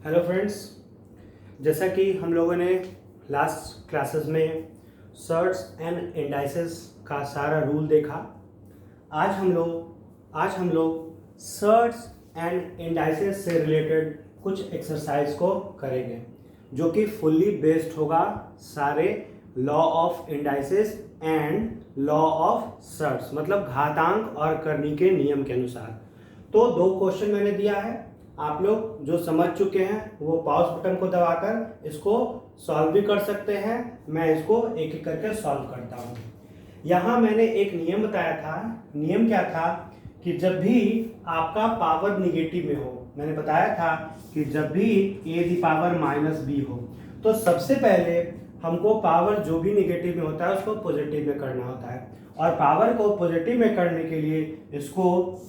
Hello friends, जैसा कि हम लोगों ने लास्ट क्लासेस में सर्ट्स एंड इंडाइसेस का सारा रूल देखा। आज हम लोग सर्ट्स एंड इंडाइसेस से रिलेटेड कुछ एक्सरसाइज को करेंगे जो कि फुल्ली बेस्ड होगा सारे law of indices and law of surds, मतलब घातांक और करनी के नियम के अनुसार। तो 2 क्वेश्चन मैंने दिया है, आप लोग जो समझ चुके हैं वो पॉज बटन को दबाकर इसको सॉल्व भी कर सकते हैं। मैं इसको एक एक करके सॉल्व करता हूँ। यहाँ मैंने एक नियम बताया था। नियम क्या था कि जब भी आपका पावर निगेटिव में हो, मैंने बताया था कि जब भी a⁻⁻b हो तो सबसे पहले हमको पावर जो भी निगेटिव में होता है उसको पॉजिटिव में करना होता है, और पावर को पॉजिटिव में करने के लिए इसको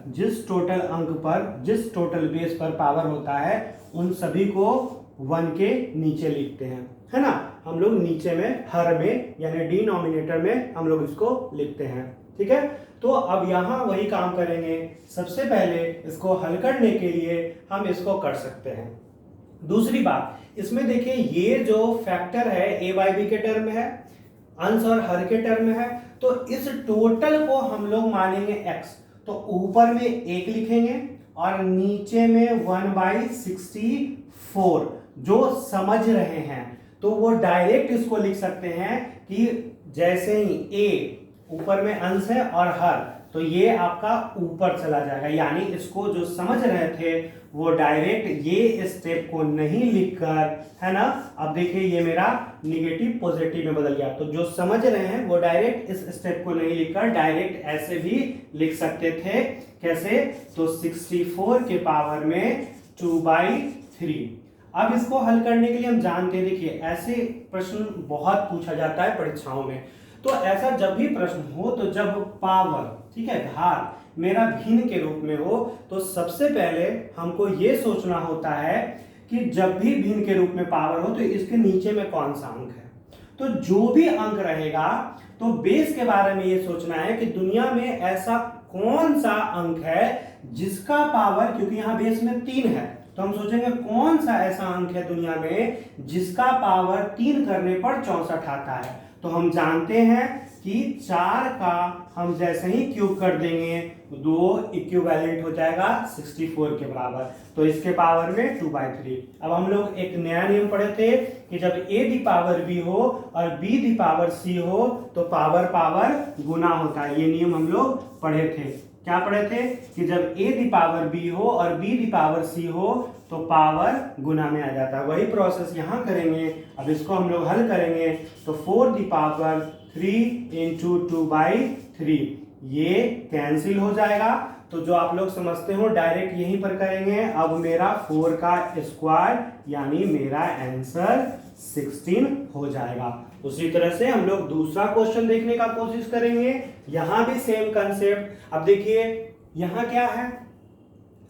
जिस टोटल अंक पर, जिस टोटल बेस पर पावर होता है उन सभी को 1 के नीचे लिखते हैं, है ना। हम लोग नीचे में हर में यानी डिनोमिनेटर में हम लोग इसको लिखते हैं, ठीक है। तो अब यहाँ वही काम करेंगे। सबसे पहले इसको हल करने के लिए हम इसको कर सकते हैं। दूसरी बात, इसमें देखिए ये जो फैक्टर है a/b के टर्म में है, अंश और हर के टर्म में है, तो इस टोटल को हम लोग मानेंगे x। तो ऊपर में 1 लिखेंगे और नीचे में 1/64। जो समझ रहे हैं तो वो डायरेक्ट इसको लिख सकते हैं कि जैसे ही a ऊपर में अंश है और हर, तो ये आपका ऊपर चला जाएगा। यानी इसको जो समझ रहे थे वो डायरेक्ट ये स्टेप को नहीं लिखकर, है ना, अब देखिए ये मेरा निगेटिव पॉजिटिव में बदल गया। तो जो समझ रहे हैं वो डायरेक्ट इस स्टेप को नहीं लिखकर डायरेक्ट ऐसे भी लिख सकते थे। कैसे? तो 64 के पावर में 2/3। अब इसको हल करने के लिए हम जानते हैं, देखिए ऐसे प्रश्न बहुत पूछा जाता है परीक्षाओं में। तो ऐसा जब भी प्रश्न हो, तो जब पावर, ठीक है, घात मेरा भिन्न के रूप में हो, तो सबसे पहले हमको ये सोचना होता है कि जब भी भिन्न के रूप में पावर हो तो इसके नीचे में कौन सा अंक है। तो जो भी अंक रहेगा तो बेस के बारे में ये सोचना है कि दुनिया में ऐसा कौन सा अंक है जिसका पावर, क्योंकि यहाँ बेस में 3 है, तो हम सोचेंगे कौन सा ऐसा अंक है दुनिया में जिसका पावर 3 करने पर 64 आता है। तो हम जानते हैं कि 4 का हम जैसे ही क्यूब कर देंगे 2 इक्विवेलेंट हो जाएगा 64 के बराबर, तो इसके पावर में 2/3। अब हम लोग एक नया नियम पढ़े थे कि जब a⁻b हो और b⁻c हो तो पावर गुना होता है। ये नियम हम लोग पढ़े थे। क्या पढ़े थे कि जब a⁻b हो और b⁻c हो तो पावर गुना में आ जाता है। वही प्रोसेस यहाँ करेंगे। अब इसको हम लोग हल करेंगे तो 4⁻3 × 2/3 ये कैंसिल हो जाएगा। तो जो आप लोग समझते हो डायरेक्ट यहीं पर करेंगे। अब मेरा 4 का स्क्वायर यानी मेरा आंसर 16 हो जाएगा। उसी तरह से हम लोग दूसरा क्वेश्चन देखने का कोशिश करेंगे। यहां भी सेम कंसेप्ट। अब देखिए यहां क्या है,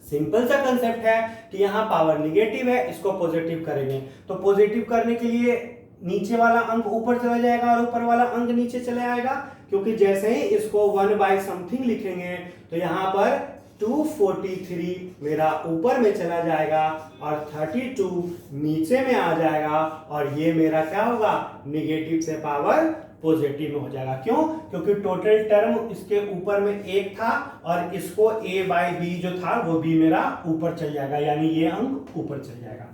सिंपल सा कंसेप्ट है कि यहाँ पावर निगेटिव है, इसको पॉजिटिव करेंगे। तो पॉजिटिव करने के लिए नीचे वाला अंक ऊपर चला जाएगा और ऊपर वाला अंक नीचे चले आएगा, क्योंकि जैसे ही इसको 1/something लिखेंगे तो यहाँ पर 243 मेरा ऊपर में चला जाएगा और 32 नीचे में आ जाएगा, और ये मेरा क्या होगा, निगेटिव से पावर पॉजिटिव में हो जाएगा। क्यों? क्योंकि टोटल टर्म इसके ऊपर में 1 था और इसको a/b जो था वो भी मेरा ऊपर चल जाएगा, यानी ये अंक ऊपर चल जाएगा।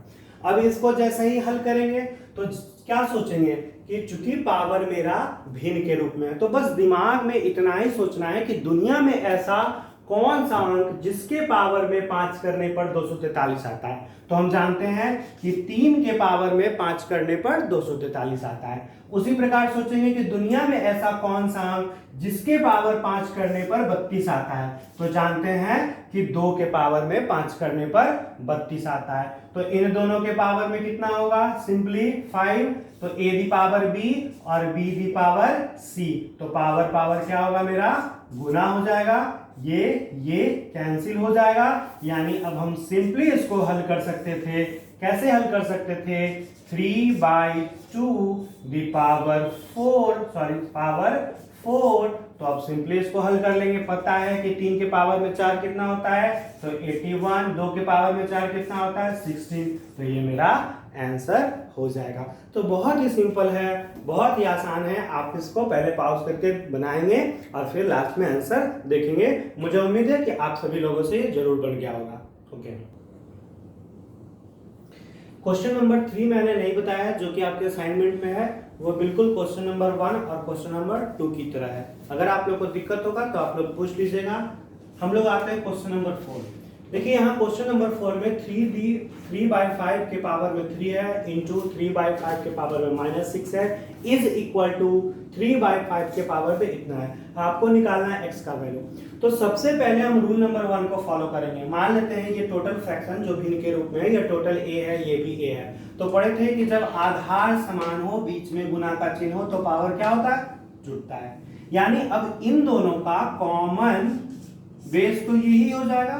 अब इसको जैसे ही हल करेंगे तो क्या सोचेंगे कि चूंकि पावर मेरा भिन्न के रूप में है, तो बस दिमाग में इतना ही सोचना है कि दुनिया में ऐसा कौन सा अंक जिसके पावर में 5 करने पर 243 आता है। तो हम जानते हैं कि 3 के पावर में 5 करने पर 243 आता है। उसी प्रकार सोचेंगे कि दुनिया में ऐसा कौन सा अंक जिसके पावर 5 करने पर 32 आता है। तो जानते हैं कि 2 के पावर में 5 करने पर 32 आता है। तो इन दोनों के पावर में कितना होगा, सिंपली 5। तो a⁻b और b⁻c, तो पावर क्या होगा मेरा, गुना हो जाएगा। ये कैंसिल हो जाएगा। यानी अब हम सिंपली इसको हल कर सकते थे। कैसे हल कर सकते थे, 3/2 पावर 4 तो आप सिंपली इसको हल कर लेंगे। पता है कि 3 के पावर में 4 कितना होता है, तो 81, 2 के पावर में 4 कितना होता है, 16, तो ये मेरा आंसर हो जाएगा। तो बहुत ही सिंपल है, बहुत ही आसान है। आप इसको पहले पॉज करके बनाएंगे और फिर लास्ट में आंसर देखेंगे। मुझे उम्मीद है कि आप सभी लोगों से ये जरूर बन गया होगा। ओके, क्वेश्चन नंबर 3 मैंने नहीं बताया, जो कि आपके असाइनमेंट में है, वो बिल्कुल क्वेश्चन नंबर 1 और क्वेश्चन नंबर 2 की तरह है। अगर आप लोग को दिक्कत होगा तो आप लोग पूछ लीजिएगा। हम लोग आते हैं क्वेश्चन नंबर 4। देखिए यहाँ क्वेश्चन नंबर 4 में 3/5 के पावर में 3 है इंटू 3/5 के पावर में -6 है इज इक्वल टू 3/5 के पावर में इतना है। आपको निकालना है x का वैल्यू। तो सबसे पहले हम रूल नंबर 1 को फॉलो करेंगे। मान लेते हैं ये टोटल फ्रैक्शन जो भिन्न के रूप में है, ये टोटल a है, ये भी a है। तो पढ़े थे कि जब आधार समान हो, बीच में गुना का चिन्ह हो, तो पावर क्या होता है, जुड़ता है। यानी अब इन दोनों का कॉमन बेस तो यही हो जाएगा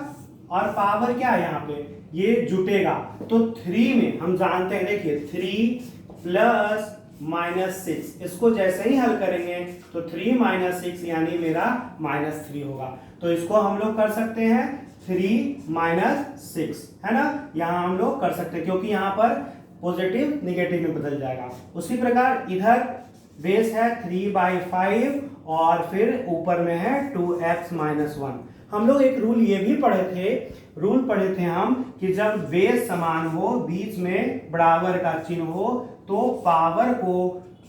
और पावर क्या है यहाँ पे, ये जुटेगा। तो 3 में हम जानते हैं, देखिए 3 प्लस -6, इसको जैसे ही हल करेंगे तो 3 - 6 यानी मेरा -3 होगा। तो इसको हम लोग कर सकते हैं 3 - 6, है ना, यहाँ हम लोग कर सकते हैं क्योंकि यहाँ पर पॉजिटिव निगेटिव में बदल जाएगा। उसी प्रकार इधर बेस है 3/5 और फिर ऊपर में है 2x - 1। हम लोग एक रूल ये भी पढ़े थे हम कि जब बेस समान हो, बीच में बराबर का चिन्ह हो, तो पावर को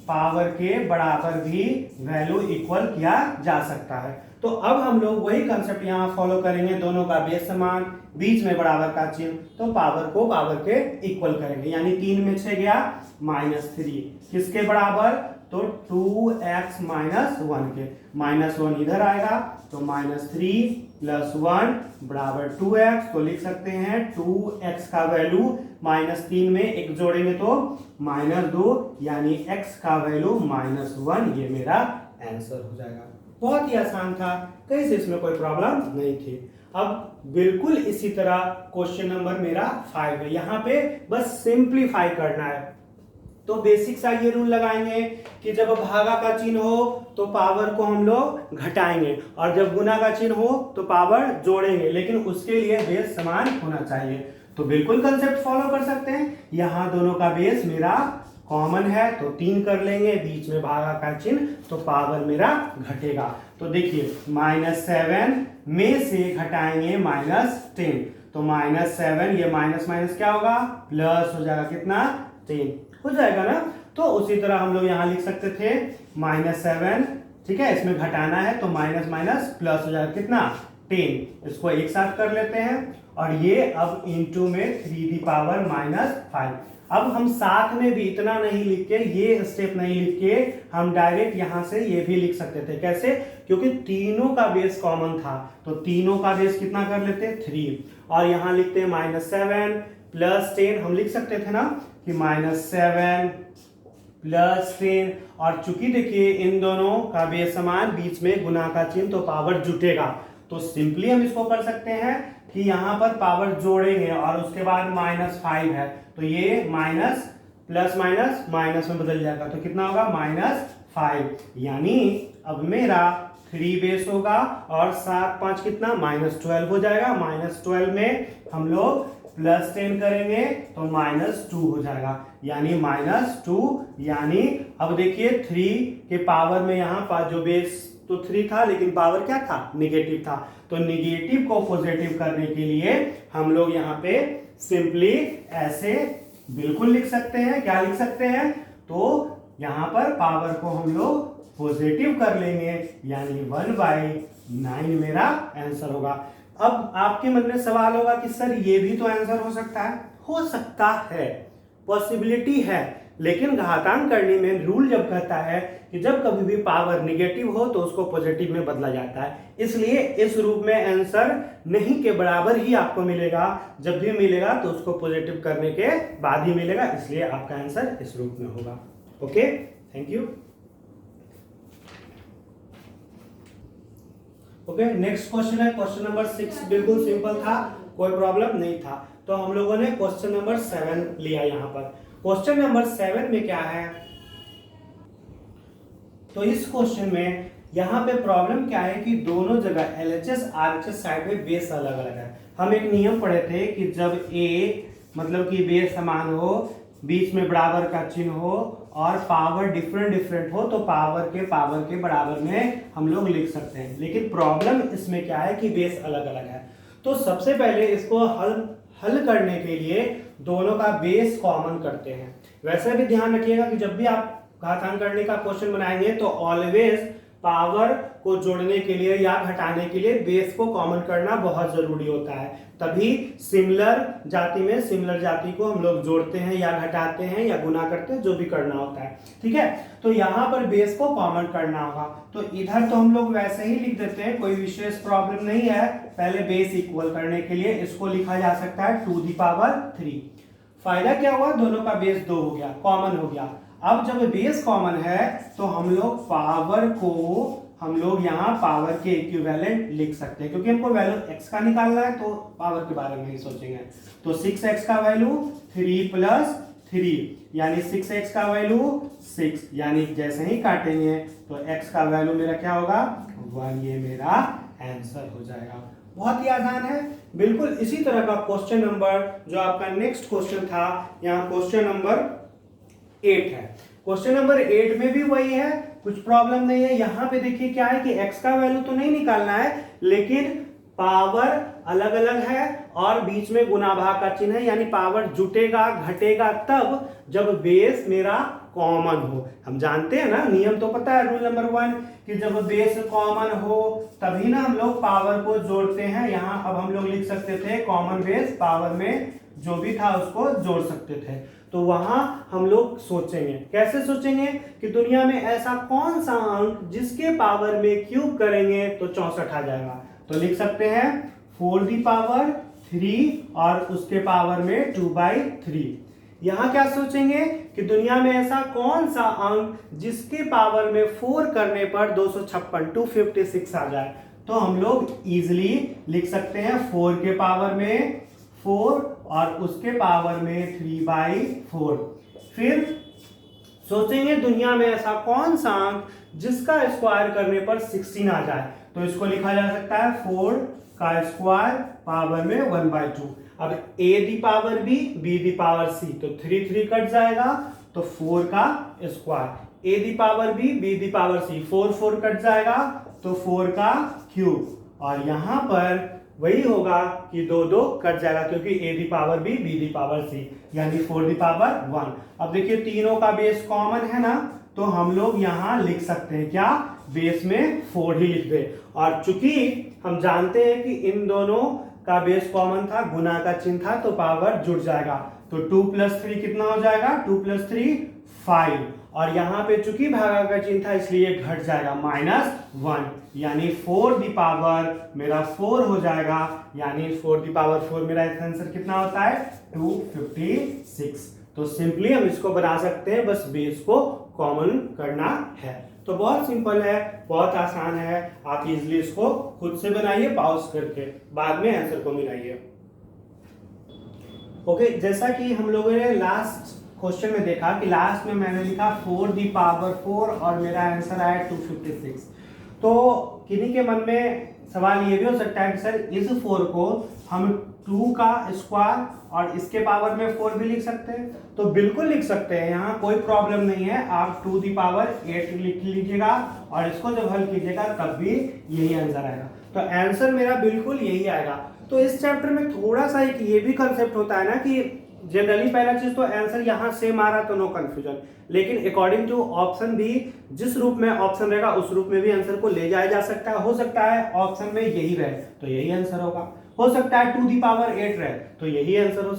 पावर के बराबर भी वैल्यू इक्वल किया जा सकता है। तो अब हम लोग वही कंसेप्ट यहाँ फॉलो करेंगे, दोनों का बेस समान, बीच में बराबर का चिन्ह, तो पावर को पावर के इक्वल करेंगे। यानी 3 में 6 गया -3, किसके बराबर, तो 2x - 1 के। -1 इधर आएगा तो -3 + 1 बराबर 2x। तो लिख सकते हैं 2x का वैल्यू -3 में एक जोड़ेंगे तो -2, यानी x का वैल्यू -1। ये मेरा आंसर हो जाएगा। बहुत ही आसान था, कहीं से इसमें कोई प्रॉब्लम नहीं थी। अब बिल्कुल इसी तरह क्वेश्चन नंबर मेरा 5 है। यहाँ पे बस सिंप्लीफाई करना है। तो बेसिक सा ये रूल लगाएंगे कि जब भागा का चिन्ह हो तो पावर को हम लोग घटाएंगे और जब गुना का चिन्ह हो तो पावर जोड़ेंगे, लेकिन उसके लिए बेस समान होना चाहिए। तो बिल्कुल कंसेप्ट फॉलो कर सकते हैं। यहाँ दोनों का बेस मेरा कॉमन है तो 3 कर लेंगे, बीच में भागा का चिन्ह, तो पावर मेरा घटेगा। तो देखिए -7 में से घटाएंगे -10, तो -7, ये माइनस क्या होगा, प्लस हो जाएगा, कितना, 10 हो जाएगा ना। तो उसी तरह हम लोग यहाँ लिख सकते थे -7, ठीक है, इसमें घटाना है तो माइनस प्लस हो जाएगा, कितना, 10। इसको एक साथ कर लेते हैं और ये अब इंटू में 3⁻⁻5। अब हम साथ में भी इतना नहीं लिख के, ये स्टेप नहीं लिख के, हम डायरेक्ट यहां से ये भी लिख सकते थे। कैसे, क्योंकि तीनों का बेस कॉमन था, तो तीनों का बेस कितना कर लेते, 3, और यहां लिखते हैं -7 + 10। हम लिख सकते थे ना कि -7 + 10, और चूंकि देखिए इन दोनों का बेस समान, बीच में गुना का चिन्ह, तो पावर जुटेगा। तो सिंपली हम इसको कर सकते हैं कि यहाँ पर पावर जोड़ेंगे और उसके बाद -5 है, तो ये माइनस प्लस माइनस में बदल जाएगा, तो कितना होगा, -5। यानी अब मेरा 3 बेस होगा और 7 5 कितना, -12 हो जाएगा। -12 में हम लोग +10 करेंगे तो -2 हो जाएगा, यानी -2। यानी अब देखिए 3 के पावर में यहाँ पर जो बेस तो 3 था, लेकिन पावर क्या था, निगेटिव था। तो निगेटिव को पॉजिटिव करने के लिए हम लोग यहाँ पे सिंपली ऐसे बिल्कुल लिख सकते हैं। क्या लिख सकते हैं, तो यहाँ पर पावर को हम लोग पॉजिटिव कर लेंगे, यानी 1/9 मेरा आंसर होगा। अब आपके मन में सवाल होगा कि सर ये भी तो आंसर हो सकता है। हो सकता है, पॉसिबिलिटी है, लेकिन घातांक करने में रूल जब कहता है कि जब कभी भी पावर निगेटिव हो तो उसको पॉजिटिव में बदला जाता है, इसलिए इस रूप में आंसर नहीं के बराबर ही आपको मिलेगा। जब भी मिलेगा तो उसको पॉजिटिव करने के बाद ही मिलेगा, इसलिए आपका आंसर इस रूप में होगा। Okay, thank you. Okay, next question है क्वेश्चन नंबर 6। बिल्कुल सिंपल था, कोई प्रॉब्लम नहीं था। तो हम लोगों ने क्वेश्चन नंबर 7 लिया। यहाँ पर क्वेश्चन नंबर 7 में क्या है, तो इस क्वेश्चन में यहाँ पे प्रॉब्लम क्या है कि दोनों जगह LHS RHS साइड में बेस अलग अलग है। हम एक नियम पढ़े थे कि जब A मतलब कि बेस समान हो, बीच में बराबर का चिन्ह हो और पावर डिफरेंट डिफरेंट हो तो पावर के बराबर में हम लोग लिख सकते हैं। लेकिन प्रॉब्लम इसमें क्या है कि बेस अलग अलग है। तो सबसे पहले इसको हल करने के लिए दोनों का बेस कॉमन करते हैं। वैसे भी ध्यान रखिएगा कि जब भी आप घातांकरण का क्वेश्चन बनाएंगे तो ऑलवेज पावर को जोड़ने के लिए या घटाने के लिए बेस को कॉमन करना बहुत जरूरी होता है। तभी सिमिलर जाति में सिमिलर जाति को हम लोग जोड़ते हैं या घटाते हैं या गुना करते हैं, जो भी करना होता है। ठीक है, तो यहाँ पर बेस को कॉमन करना होगा। तो इधर तो हम लोग वैसे ही लिख देते हैं, कोई विशेष प्रॉब्लम नहीं है। पहले बेस इक्वल करने के लिए इसको लिखा जा सकता है 2 दी पावर 3। फायदा क्या हुआ, दोनों का बेस 2 हो गया, कॉमन हो गया। अब जब बेस कॉमन है तो हम लोग पावर को यहाँ पावर के इक्विवेलेंट लिख सकते हैं, क्योंकि हमको वैल्यू x का निकालना है तो पावर के बारे में ही सोचेंगे। तो 6x का वैल्यू 3 + 3 यानी 6x का वैल्यू 6, यानी जैसे ही काटेंगे तो x का वैल्यू मेरा क्या होगा 1, ये मेरा आंसर हो जाएगा। बहुत ही आसान है। बिल्कुल इसी तरह का क्वेश्चन नंबर जो आपका नेक्स्ट क्वेश्चन था, यहाँ क्वेश्चन नंबर 8 है। क्वेश्चन नंबर 8 में भी वही है, कुछ प्रॉब्लम नहीं है। यहाँ पे देखिए क्या है कि x का वैल्यू तो नहीं निकालना है, लेकिन पावर अलग अलग है और बीच में गुना भाग का चिन्ह है, यानी पावर जुटेगा घटेगा तब जब बेस मेरा कॉमन हो। हम जानते हैं ना, नियम तो पता है, रूल नंबर 1 कि जब बेस कॉमन हो तभी ना हम लोग पावर को जोड़ते हैं। यहाँ अब हम लोग लिख सकते थे कॉमन बेस, पावर में जो भी था उसको जोड़ सकते थे। तो वहां हम लोग सोचेंगे, कैसे सोचेंगे कि दुनिया में ऐसा कौन सा अंक जिसके पावर में क्यूब करेंगे तो 64 आ जाएगा। तो लिख सकते हैं 4 दी पावर 3 और उसके पावर में 2/3। यहां क्या सोचेंगे कि दुनिया में ऐसा कौन सा अंक जिसके पावर में 4 करने पर 256 आ जाए। तो हम लोग इजिली लिख सकते हैं 4 के पावर में 4 और उसके पावर में 3/4। फिर सोचेंगे दुनिया में ऐसा कौन सा अंक जिसका स्क्वायर करने पर 16 आ जाए। तो इसको लिखा जा सकता है 4 का स्क्वायर पावर में 1/2। अब a the power b the power c, तो 3 कट जाएगा तो 4 का square, a the power b the power c, 4 cut जाएगा तो 4 का क्यूब। और यहां पर वही होगा कि 2 कट जाएगा, क्योंकि a the power b the power c, यानी 4 दी पावर 1। अब देखिए तीनों का बेस कॉमन है ना, तो हम लोग यहां लिख सकते हैं क्या, बेस में 4 ही लिख दे। और चूंकि हम जानते हैं कि इन दोनों का बेस कॉमन था, गुना का चिन्ह था, तो पावर जुड़ जाएगा। तो 2 + 3 कितना हो जाएगा, 2 + 3 5। और यहाँ पे चूंकि भागा का चिन्ह था इसलिए घट जाएगा -1, यानी 4 दी पावर मेरा 4 हो जाएगा, यानी 4 दी पावर 4 मेरा आंसर कितना होता है 256। तो सिंपली हम इसको बना सकते हैं, बस बेस को कॉमन करना है। तो बहुत सिंपल है, बहुत आसान है। आप इजिली इसको खुद से बनाइए पॉज करके, बाद में आंसर को मिलाइए। ओके, जैसा कि हम लोगों ने लास्ट क्वेश्चन में देखा कि लास्ट में मैंने लिखा 4 दी पावर 4 और मेरा आंसर आया 256। तो किन्हीं के मन में सवाल ये भी हो सकता है कि सर इस 4 को हम 2 का स्क्वायर और इसके पावर में 4 भी लिख सकते हैं। तो बिल्कुल लिख सकते हैं, यहाँ कोई प्रॉब्लम नहीं है। आप 2 दी पावर 8 लिख लीजिएगा और इसको जब हल कीजिएगा तब भी यही आंसर आएगा। तो आंसर मेरा बिल्कुल यही आएगा। तो इस चैप्टर में थोड़ा सा एक ये भी कंसेप्ट होता है ना कि जनरली पहला चीज तो आंसर यहाँ सेम आ रहा तो नो कंफ्यूजन, लेकिन अकॉर्डिंग टू ऑप्शन भी जिस रूप में ऑप्शन रहेगा उस रूप में भी आंसर को ले जाया जा सकता है। हो सकता है ऑप्शन में यही रहे तो यही आंसर होगा, हो सकता है 2 दी पावर 8 रहे तो यही आंसर हो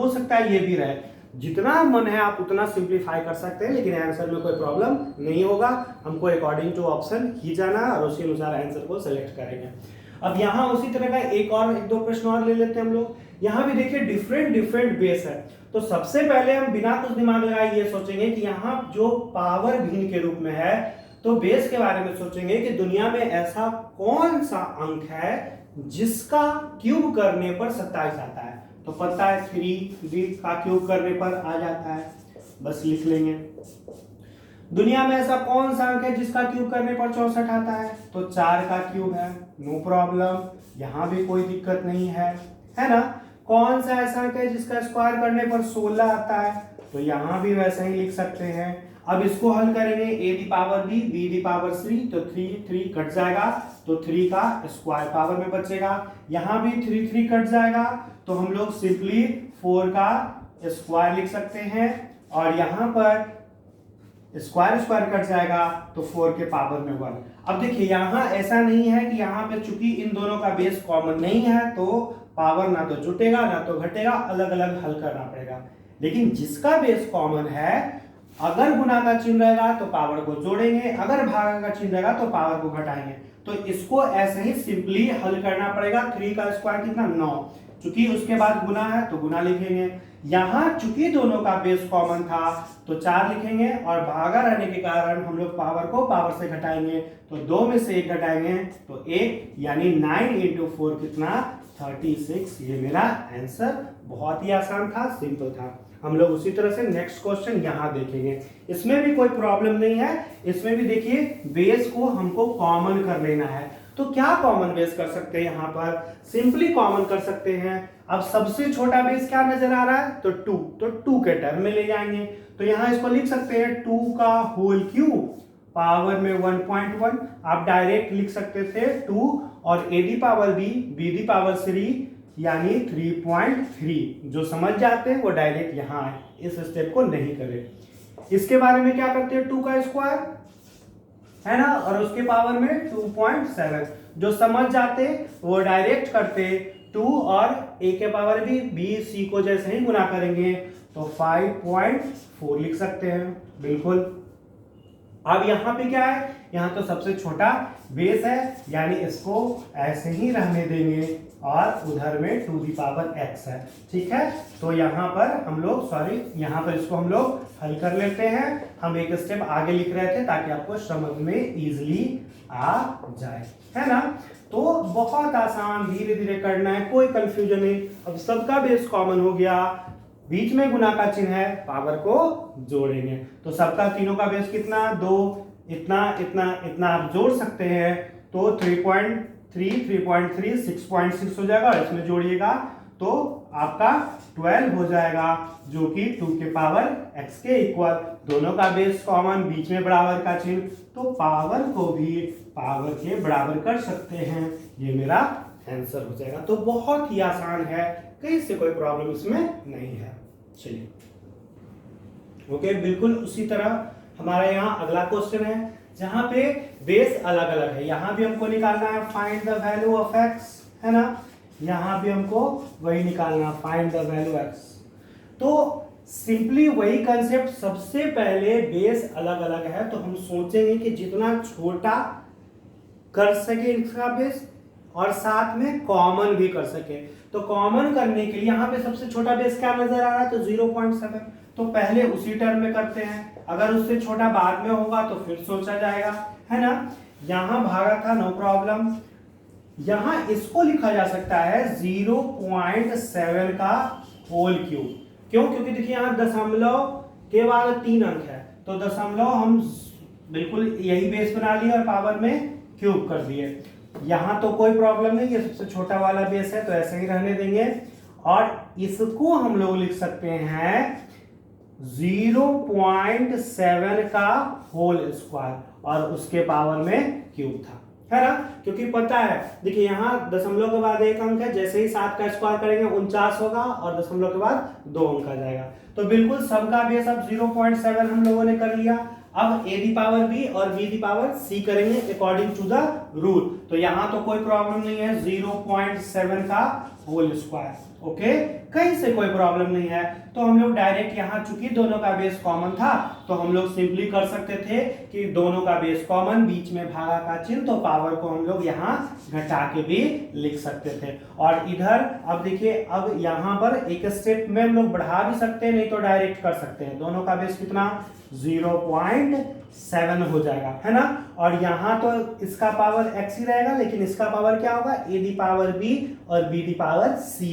सकता है ये भी रहे। जितना मन है आप उतना सिंप्लीफाई कर सकते हैं, लेकिन आंसर में कोई प्रॉब्लम नहीं होगा। हमको अकॉर्डिंग टू ऑप्शन ही जाना और उसी अनुसार आंसर को सेलेक्ट करेंगे। अब यहाँ उसी तरह का एक दो प्रश्न और ले लेते हैं हम लोग। यहाँ भी देखिए डिफरेंट बेस है। तो सबसे पहले हम बिना कुछ दिमाग लगाए ये सोचेंगे कि यहाँ जो पावर भिन्न के रूप में है तो बेस के बारे में सोचेंगे कि दुनिया में ऐसा कौन सा अंक है जिसका क्यूब करने पर 27 आता है। तो पता है 3 का क्यूब करने पर आ जाता है, बस लिख लेंगे। दुनिया में ऐसा कौन सा अंक है जिसका क्यूब करने पर 64 आता है? तो 4 का क्यूब है, नो प्रॉब्लम, यहाँ भी कोई दिक्कत नहीं है ना। कौन सा ऐसा अंक है जिसका स्क्वायर करने पर 16 आता है? तो यहाँ भी वैसे ही लिख सकते हैं। अब इसको हल करेंगे, a the power b b the power c, तो 3 कट जाएगा, तो 3 का स्क्वायर पावर में बचेगा। यहाँ भी 3 कट जाएगा, तो हम लोग सिंपली 4 का स्क्वायर लिख सकते हैं, और यहाँ पर स्क्वायर कट जाएगा, तो 4 के पावर में 1। अब देखिए यहाँ ऐसा नहीं है कि यहाँ पे चूंकि इन दोनों का बेस कॉमन नहीं है तो पावर ना तो जुटेगा ना तो घटेगा, अलग अलग हल करना पड़ेगा। लेकिन जिसका बेस कॉमन है, अगर गुना का चिन्ह रहेगा तो पावर को जोड़ेंगे, अगर भागा का चिन्ह रहेगा तो पावर को घटाएंगे। तो इसको ऐसे ही सिंपली हल करना पड़ेगा। 3 का स्क्वायर कितना? 9। चूंकि उसके बाद गुना है तो गुना लिखेंगे। यहाँ चूंकि दोनों का बेस कॉमन था तो 4 लिखेंगे, और भागा रहने के कारण हम लोग पावर को पावर से घटाएंगे, तो 2 में से 1 घटाएंगे तो 1, यानी 9 × 4 कितना? 36। ये मेरा आंसर बहुत ही आसान था, सिंपल था। हम लोग उसी तरह से नेक्स्ट क्वेश्चन यहाँ देखेंगे। इसमें भी कोई प्रॉब्लम नहीं है, इसमें भी देखिए बेस को हमको कॉमन कर लेना है। तो क्या कॉमन बेस कर सकते हैं? यहाँ पर सिंपली कॉमन कर सकते हैं। अब सबसे छोटा बेस क्या नजर आ रहा है? तो 2, तो 2 के टर्म में ले जाएंगे, तो यहाँ इसको लिख सकते हैं 2 का होल क्यूब पावर में 1.1। आप डायरेक्ट लिख सकते थे 2 और a the power b b the power 3 यानी 3.3। जो समझ जाते हैं वो डायरेक्ट यहाँ आए, इस स्टेप को नहीं करें। इसके बारे में क्या करते हैं? 2 का स्क्वायर है ना, और उसके पावर में 2.7। जो समझ जाते वो डायरेक्ट करते 2 और a के पावर भी b c को जैसे ही गुना करेंगे तो 5.4 लिख सकते हैं, बिल्कुल। अब यहाँ पे क्या है? यहाँ तो सबसे छोटा बेस है, यानी इसको ऐसे ही रहने देंगे, और उधर में 2 दी पावर x है, ठीक है। तो यहाँ पर हम लोग यहाँ पर इसको हम लोग हल कर लेते हैं। हम एक स्टेप आगे लिख रहे थे ताकि आपको समझ में इजीली आ जाए, है ना। तो बहुत आसान, धीरे धीरे करना है, कोई कंफ्यूजन नहीं। अब सबका बेस कॉमन हो गया, बीच में गुना का चिन्ह है, पावर को जोड़ेंगे, तो सबका तीनों का बेस कितना? 2। इतना इतना इतना आप जोड़ सकते हैं, तो 3.3 3.3 6.6 हो जाएगा, और इसमें जोड़िएगा तो आपका 12 हो जाएगा, जो कि 2 के पावर x के इक्वल। दोनों का बेस कॉमन, बीच में बराबर का चिन्ह, तो पावर को भी पावर के बराबर कर सकते हैं। ये मेरा आंसर हो जाएगा। तो बहुत ही आसान है, कहीं से कोई प्रॉब्लम इसमें नहीं है। चलिए, ओके, बिल्कुल उसी तरह हमारा यहाँ अगला क्वेश्चन है जहां पे बेस अलग अलग है। यहाँ भी हमको निकालना है find the value of x, है ना। यहाँ भी हमको वही निकालना, फाइंड द वैल्यू x। तो सिंपली वही कंसेप्ट, सबसे पहले बेस अलग अलग है तो हम सोचेंगे कि जितना छोटा कर सके इसका बेस और साथ में कॉमन भी कर सके। तो कॉमन करने के लिए यहाँ पे सबसे छोटा बेस क्या नजर आ रहा है? तो 0.7। तो पहले उसी टर्म में करते हैं, अगर उससे छोटा बाद में होगा तो फिर सोचा जाएगा, है ना। यहाँ भागा था, नो प्रॉब्लम। यहाँ इसको लिखा जा सकता है 0.7 का होल क्यूब। क्यों? क्योंकि देखिए यहाँ दशमलव के बाद 3 अंक है, तो दशमलव हम बिल्कुल यही बेस बना लिया और पावर में क्यूब कर दिए। यहाँ तो कोई प्रॉब्लम नहीं, ये सबसे छोटा वाला बेस है तो ऐसे ही रहने देंगे, और इसको हम लोग लिख सकते हैं 0.7 का होल स्क्वायर, और उसके पावर में क्यूब था, है ना। क्योंकि पता है, देखिए यहाँ दशमलव के बाद 1 अंक है, जैसे ही 7 का स्क्वायर करेंगे 49 होगा, और दशमलव के बाद 2 अंक आ जाएगा। तो बिल्कुल सबका बेस अब 0.7 हम लोगों ने कर लिया। अब a दी पावर b और b दी पावर c करेंगे अकॉर्डिंग टू द रूल। तो यहाँ तो कोई प्रॉब्लम नहीं है, 0.7 का होल स्क्वायर, ओके, कहीं से कोई प्रॉब्लम नहीं है। तो हम लोग डायरेक्ट यहाँ, चूंकि दोनों का बेस कॉमन था तो हम लोग सिंपली कर सकते थे कि दोनों का बेस कॉमन, बीच में भागा का चिन्ह, तो पावर को हम लोग यहाँ घटा के भी लिख सकते थे। और इधर अब देखिए, अब यहाँ पर एक स्टेप में हम लोग बढ़ा भी सकते हैं, नहीं तो डायरेक्ट कर सकते हैं। दोनों का बेस कितना? 0.7 हो जाएगा, है ना। और यहाँ तो इसका पावर x ही रहेगा, लेकिन इसका पावर क्या होगा? a दी पावर b और b दी पावर c।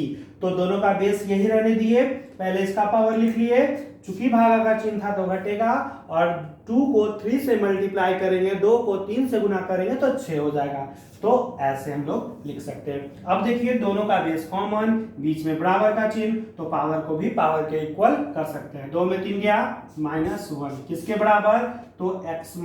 तो दोनों का बेस यही रहने दिए, पहले इसका पावर लिख लिए, चूंकि भागा का चिन्ह था तो घटेगा, और 2 को 3 से मल्टीप्लाई करेंगे, 2 को 3 से गुना करेंगे तो 6 हो जाएगा। तो ऐसे हम लोग लिख सकते हैं। अब देखिए दोनों का बेस कॉमन, बीच में बराबर का चिन्ह, तो पावर को भी पावर के इक्वल कर सकते हैं। 2 में 3 गया -1, किसके बराबर, तो x -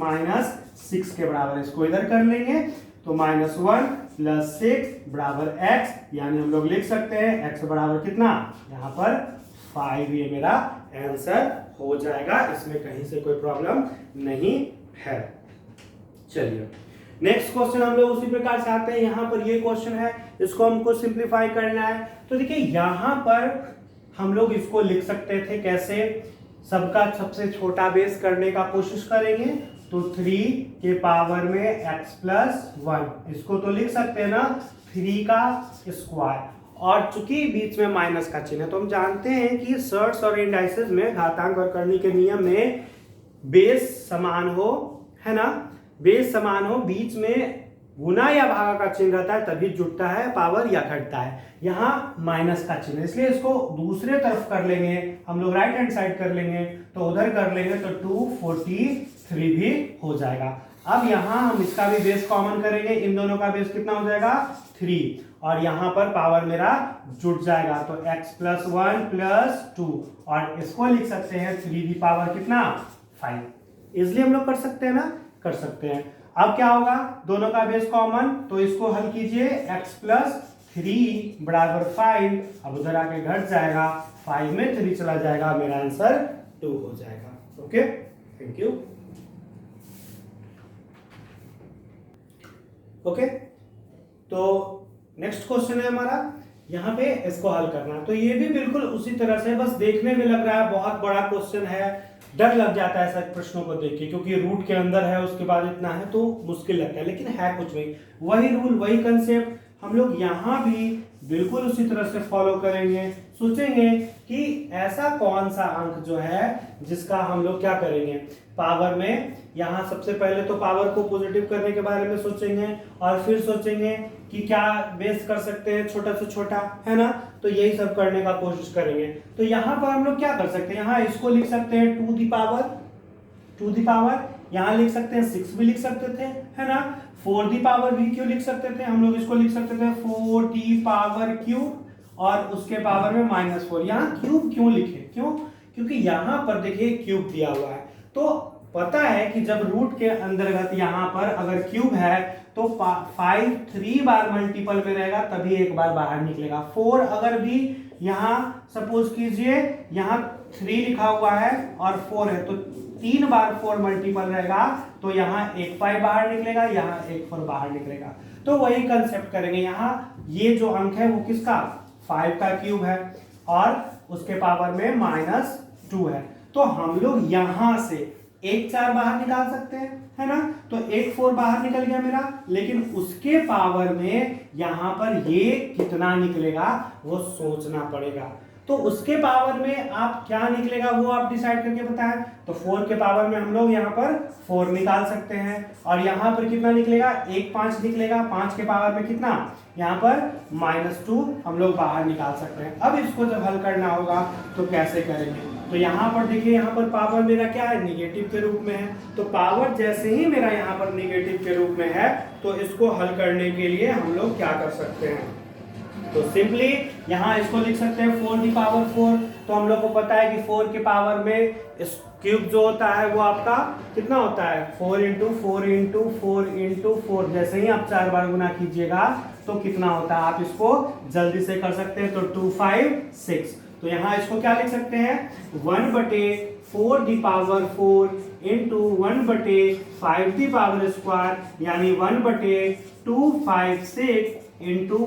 6 के बराबर। इसको इधर कर लेंगे तो -1 + 6 बराबर x, यानी हम लोग लिख सकते हैं x बराबर कितना, यहाँ पर 5। ये मेरा आंसर हो जाएगा, इसमें कहीं से कोई प्रॉब्लम नहीं है। चलिए नेक्स्ट क्वेश्चन हम लोग उसी प्रकार से आते हैं। यहाँ पर ये क्वेश्चन है, इसको हमको सिंप्लीफाई करना है। तो देखिए यहाँ पर हम लोग इसको लिख सकते थे कैसे, सबका सबसे छोटा बेस करने का कोशिश करेंगे, तो 3 के पावर में x + 1, इसको तो लिख सकते हैं ना 3 का स्क्वायर, और चूंकि बीच में माइनस का चिन्ह है तो हम जानते हैं कि सर्ट्स और इंडाइसेस में घातांक और करनी के नियम में बेस समान हो, है ना, बेस समान हो, बीच में गुना या भागा का चिन्ह रहता है तभी जुड़ता है पावर या घटता है। यहाँ माइनस का चिन्ह, इसलिए इसको दूसरे तरफ कर लेंगे हम लोग, राइट हैंड साइड कर लेंगे, तो उधर कर लेंगे तो 243 भी हो जाएगा। अब यहाँ हम इसका भी बेस कॉमन करेंगे, इन दोनों का बेस कितना हो जाएगा 3, और यहाँ पर पावर मेरा जुड़ जाएगा, तो x + 1 + 2, और इसको लिख सकते हैं 3 दी पावर कितना 5। इसलिए हम लोग कर सकते हैं ना, कर सकते हैं। अब क्या होगा, दोनों का बेस कॉमन, तो इसको हल कीजिए, x + 3 बराबर 5, अब उधर आके घट जाएगा, 5 में 3 चला जाएगा, मेरा आंसर 2 हो जाएगा। Okay, thank you. ओके, तो नेक्स्ट क्वेश्चन है हमारा, यहाँ पे इसको हल करना। तो ये भी बिल्कुल उसी तरह से, बस देखने में लग रहा है बहुत बड़ा क्वेश्चन है, डर लग जाता है ऐसा प्रश्नों को देख के, क्योंकि रूट के अंदर है, उसके बाद इतना है तो मुश्किल लगता है, लेकिन है कुछ नहीं, वही रूल वही कंसेप्ट हम लोग यहाँ भी बिल्कुल उसी तरह से फॉलो करेंगे। सोचेंगे कि ऐसा कौन सा अंक जो है जिसका हम लोग क्या करेंगे, पावर में, यहाँ सबसे पहले तो पावर को पॉजिटिव करने के बारे में सोचेंगे, और फिर सोचेंगे कि क्या बेस कर सकते हैं छोटा से छोटा, है ना, तो यही सब करने का कोशिश करेंगे। तो यहाँ पर हम लोग क्या कर सकते हैं, यहाँ इसको लिख सकते हैं 2 दी पावर, यहाँ लिख सकते हैं 6 भी लिख सकते थे, है ना, 4 दी पावर भी क्यों लिख सकते थे, हम लोग इसको लिख सकते थे 4 दी पावर क्यूब, और उसके पावर में -4। यहाँ क्यूब क्यों लिखे, क्यों, क्योंकि यहाँ पर देखिए क्यूब दिया हुआ है, तो पता है कि जब रूट के अंतर्गत यहाँ पर अगर क्यूब है तो 5 3 बार मल्टीपल में रहेगा तभी एक बार बाहर निकलेगा। 4 अगर भी यहाँ सपोज कीजिए यहाँ 3 लिखा हुआ है और 4 है, तो 3 बार 4 मल्टीपल रहेगा, तो यहाँ एक 5 बाहर निकलेगा, यहाँ एक 4 बाहर निकलेगा। तो वही कंसेप्ट करेंगे, यहाँ ये जो अंक है वो किसका, 5 का क्यूब है, और उसके पावर में -2 है, तो हम लोग यहाँ से एक 4 बाहर निकाल सकते हैं, है ना, तो एक 4 बाहर निकल गया मेरा, लेकिन उसके पावर में यहाँ पर ये कितना निकलेगा वो सोचना पड़ेगा। तो उसके पावर में आप क्या निकलेगा वो आप डिसाइड करके बताएं। तो 4 के पावर में हम लोग यहाँ पर 4 निकाल सकते हैं, और यहाँ पर कितना निकलेगा, 1 5 निकलेगा, 5 के पावर में कितना, यहाँ पर -2 हम लोग बाहर निकाल सकते हैं। अब इसको जब हल करना होगा तो कैसे करेंगे, तो यहाँ पर देखिए यहाँ पर पावर मेरा क्या है, निगेटिव के रूप में है, तो पावर जैसे ही मेरा यहाँ पर निगेटिव के रूप में है तो इसको हल करने के लिए हम लोग क्या कर सकते हैं, तो सिंपली यहाँ इसको लिख सकते हैं 4 दी पावर 4। तो हम लोग को पता है कि 4 के पावर में इस क्यूब जो होता है वो आपका कितना होता है, 4 × 4 × 4 × 4, जैसे ही आप 4 बार गुना कीजिएगा तो कितना होता है, आप इसको जल्दी से कर सकते हैं, तो 2 5 6। तो यहाँ इसको क्या लिख सकते हैं, 1/4 the power 4 × 1/5 the power square, यानी 1/256 ×